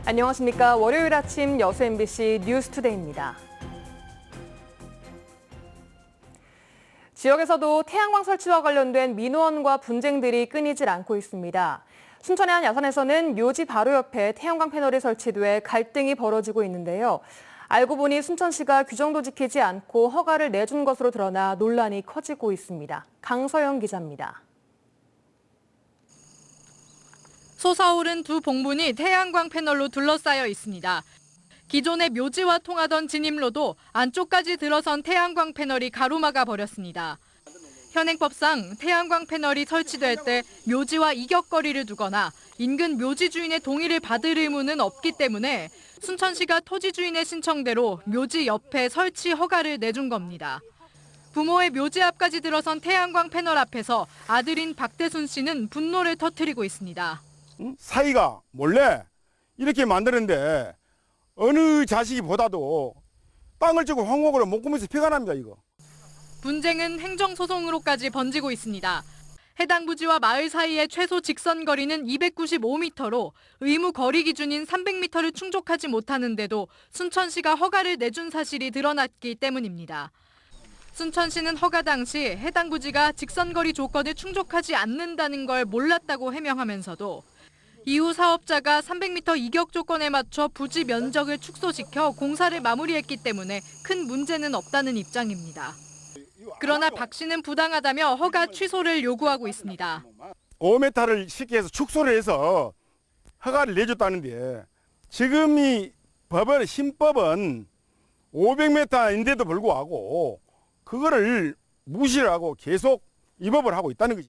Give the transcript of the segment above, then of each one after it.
안녕하십니까. 월요일 아침 여수 MBC 뉴스투데이입니다. 지역에서도 태양광 설치와 관련된 민원과 분쟁들이 끊이질 않고 있습니다. 순천의 한 야산에서는 묘지 바로 옆에 태양광 패널이 설치돼 갈등이 벌어지고 있는데요. 알고 보니 순천시가 규정도 지키지 않고 허가를 내준 것으로 드러나 논란이 커지고 있습니다. 강서영 기자입니다. 솟아오른 두 봉분이 태양광 패널로 둘러싸여 있습니다. 기존의 묘지와 통하던 진입로도 안쪽까지 들어선 태양광 패널이 가로막아 버렸습니다. 현행법상 태양광 패널이 설치될 때 묘지와 이격거리를 두거나 인근 묘지 주인의 동의를 받을 의무는 없기 때문에 순천시가 토지 주인의 신청대로 묘지 옆에 설치 허가를 내준 겁니다. 부모의 묘지 앞까지 들어선 태양광 패널 앞에서 아들인 박대순 씨는 분노를 터뜨리고 있습니다. 사이가 몰래 이렇게 만드는데 어느 자식이 보다도 땅을 주고 황목으로 목구멍에서 피가 납니다, 이거. 분쟁은 행정소송으로까지 번지고 있습니다. 해당 부지와 마을 사이의 최소 직선 거리는 295m로 의무 거리 기준인 300m를 충족하지 못하는데도 순천시가 허가를 내준 사실이 드러났기 때문입니다. 순천시는 허가 당시 해당 부지가 직선 거리 조건을 충족하지 않는다는 걸 몰랐다고 해명하면서도 이후 사업자가 300m 이격 조건에 맞춰 부지 면적을 축소시켜 공사를 마무리했기 때문에 큰 문제는 없다는 입장입니다. 그러나 박 씨는 부당하다며 허가 취소를 요구하고 있습니다. 5m를 쉽게 해서 축소를 해서 허가를 내줬다는데 지금 이 법의 신법은 500m인데도 불구하고 그거를 무시를 하고 계속 위법을 하고 있다는 거지.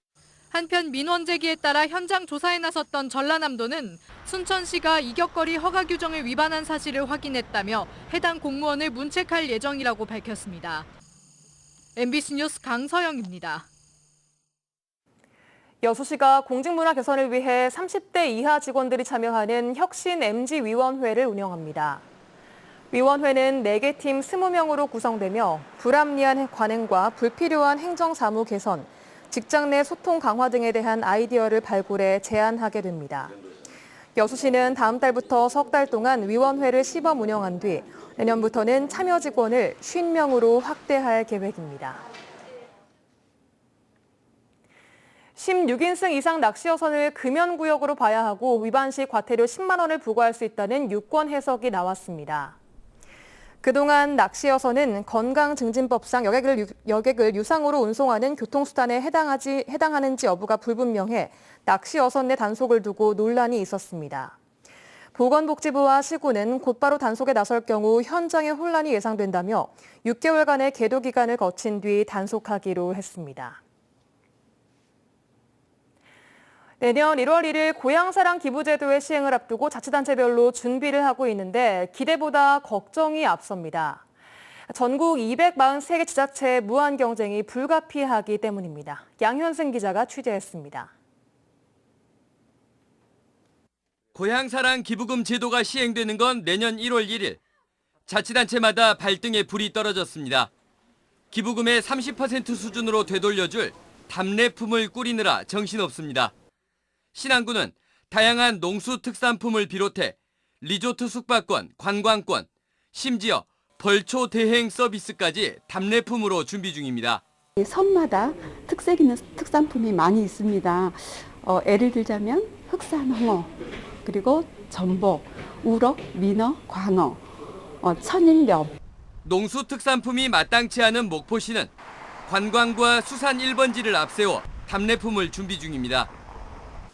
한편 민원 제기에 따라 현장 조사에 나섰던 전라남도는 순천시가 이격거리 허가 규정을 위반한 사실을 확인했다며 해당 공무원을 문책할 예정이라고 밝혔습니다. MBC 뉴스 강서영입니다. 여수시가 공직문화 개선을 위해 30대 이하 직원들이 참여하는 혁신 MG위원회를 운영합니다. 위원회는 4개 팀 20명으로 구성되며 불합리한 관행과 불필요한 행정사무 개선, 직장 내 소통 강화 등에 대한 아이디어를 발굴해 제안하게 됩니다. 여수시는 다음 달부터 석 달 동안 위원회를 시범 운영한 뒤 내년부터는 참여 직원을 50명으로 확대할 계획입니다. 16인승 이상 낚시어선을 금연구역으로 봐야 하고 위반 시 과태료 10만 원을 부과할 수 있다는 유권 해석이 나왔습니다. 그동안 낚시어선은 건강증진법상 여객을 유상으로 운송하는 교통수단에 해당하는지 여부가 불분명해 낚시어선 내 단속을 두고 논란이 있었습니다. 보건복지부와 시군은 곧바로 단속에 나설 경우 현장에 혼란이 예상된다며 6개월간의 계도 기간을 거친 뒤 단속하기로 했습니다. 내년 1월 1일 고향사랑 기부제도의 시행을 앞두고 자치단체별로 준비를 하고 있는데 기대보다 걱정이 앞섭니다. 전국 243개 지자체의 무한 경쟁이 불가피하기 때문입니다. 양현승 기자가 취재했습니다. 고향사랑 기부금 제도가 시행되는 건 내년 1월 1일. 자치단체마다 발등에 불이 떨어졌습니다. 기부금의 30% 수준으로 되돌려줄 답례품을 꾸리느라 정신없습니다. 신안군은 다양한 농수 특산품을 비롯해 리조트 숙박권, 관광권, 심지어 벌초 대행 서비스까지 답례품으로 준비 중입니다. 섬마다 특색 있는 특산품이 많이 있습니다. 예를 들자면 흑산 홍어, 그리고 전복, 우럭, 민어, 광어, 천일염. 농수 특산품이 마땅치 않은 목포시는 관광과 수산 1번지를 앞세워 답례품을 준비 중입니다.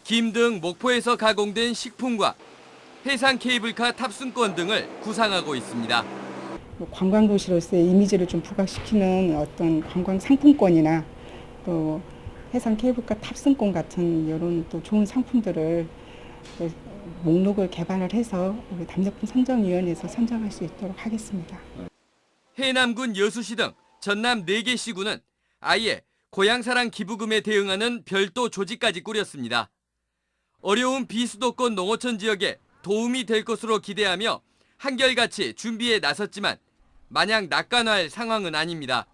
김 등 목포에서 가공된 식품과 해상 케이블카 탑승권 등을 구상하고 있습니다. 관광도시로서의 이미지를 좀 부각시키는 어떤 관광 상품권이나 또 해상 케이블카 탑승권 같은 이런 또 좋은 상품들을 목록을 개발을 해서 우리 답례품 선정위원회에서 선정할 수 있도록 하겠습니다. 해남군 여수시 등 전남 4개 시군은 아예 고향사랑 기부금에 대응하는 별도 조직까지 꾸렸습니다. 어려운 비수도권 농어촌 지역에 도움이 될 것으로 기대하며 한결같이 준비에 나섰지만 마냥 낙관할 상황은 아닙니다.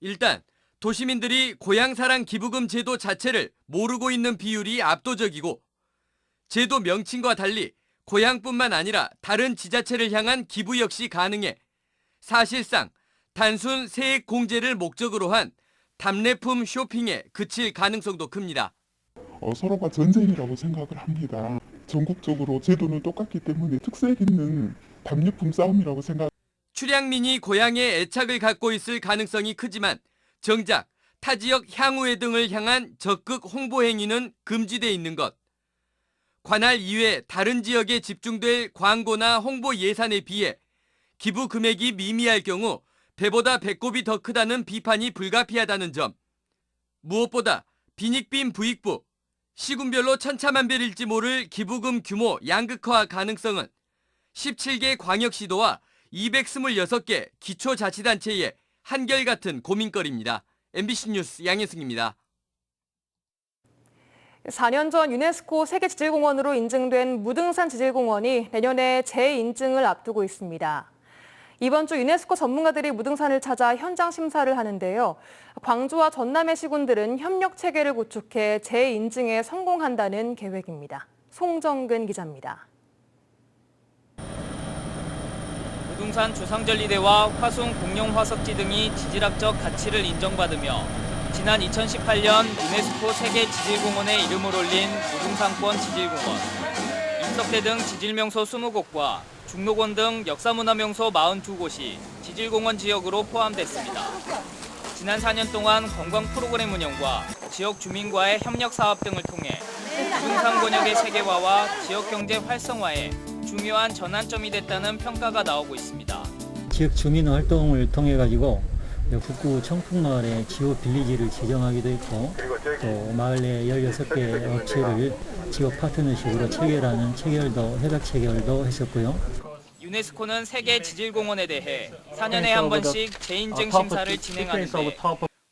일단 도시민들이 고향사랑 기부금 제도 자체를 모르고 있는 비율이 압도적이고 제도 명칭과 달리 고향뿐만 아니라 다른 지자체를 향한 기부 역시 가능해 사실상 단순 세액 공제를 목적으로 한 답례품 쇼핑에 그칠 가능성도 큽니다. 서로가 전쟁이라고 생각을 합니다. 전국적으로 제도는 똑같기 때문에 특색 있는 답례품 싸움이라고 생각. 출향민이 고향에 애착을 갖고 있을 가능성이 크지만 정작 타 지역 향후회 등을 향한 적극 홍보 행위는 금지돼 있는 것. 관할 이외 다른 지역에 집중될 광고나 홍보 예산에 비해 기부 금액이 미미할 경우 배보다 배꼽이 더 크다는 비판이 불가피하다는 점. 무엇보다 빈익빈 부익부, 시군별로 천차만별일지 모를 기부금 규모 양극화 가능성은 17개 광역시도와 226개 기초자치단체의 한결같은 고민거리입니다. MBC 뉴스 양혜승입니다. 4년 전 유네스코 세계지질공원으로 인증된 무등산 지질공원이 내년에 재인증을 앞두고 있습니다. 이번 주 유네스코 전문가들이 무등산을 찾아 현장 심사를 하는데요. 광주와 전남의 시군들은 협력 체계를 구축해 재인증에 성공한다는 계획입니다. 송정근 기자입니다. 무등산 주상절리대와 화순 공룡화석지 등이 지질학적 가치를 인정받으며 지난 2018년 유네스코 세계지질공원에 이름을 올린 무등산권 지질공원, 임석대 등 지질명소 20곳과 중록원 등 역사문화명소 42곳이 지질공원 지역으로 포함됐습니다. 지난 4년 동안 관광 프로그램 운영과 지역 주민과의 협력 사업 등을 통해 무등산 권역의 세계화와 지역 경제 활성화에 중요한 전환점이 됐다는 평가가 나오고 있습니다. 지역 주민 활동을 통해 가지고 북구 청풍마을에 지오 빌리지를 지정하기도 했고 또 마을 내 16개 업체를 지역 파트너십으로 체결하는 협약 체결도 했었고요. 유네스코는 세계 지질공원에 대해 4년에 한 번씩 재인증 심사를 진행하는데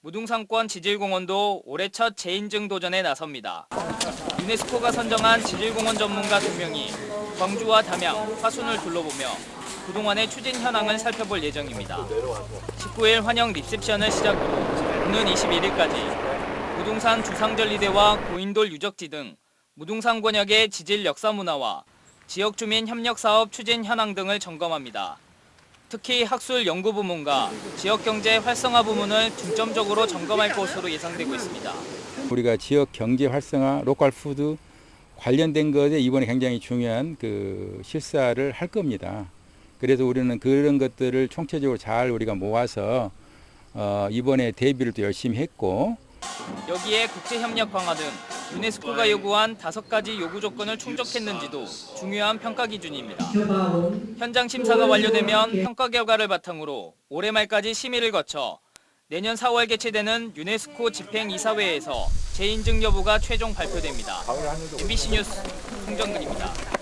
무등산권 지질공원도 올해 첫 재인증 도전에 나섭니다. 유네스코가 선정한 지질공원 전문가 2명이 광주와 담양, 화순을 둘러보며 그동안의 추진 현황을 살펴볼 예정입니다. 19일 환영 리셉션을 시작으로 오는 21일까지 무등산 주상절리대와 고인돌 유적지 등 무등산 권역의 지질 역사 문화와 지역 주민 협력 사업 추진 현황 등을 점검합니다. 특히 학술 연구 부문과 지역 경제 활성화 부문을 중점적으로 점검할 것으로 예상되고 있습니다. 우리가 지역 경제 활성화, 로컬 푸드 관련된 것에 이번에 굉장히 중요한 실사를 할 겁니다. 그래서 우리는 그런 것들을 총체적으로 잘 우리가 모아서 이번에 대비를 또 열심히 했고, 여기에 국제협력 강화 등 유네스코가 요구한 5가지 요구 조건을 충족했는지도 중요한 평가 기준입니다. 현장 심사가 완료되면 평가 결과를 바탕으로 올해 말까지 심의를 거쳐 내년 4월 개최되는 유네스코 집행이사회에서 재인증 여부가 최종 발표됩니다. MBC 뉴스 송정근입니다.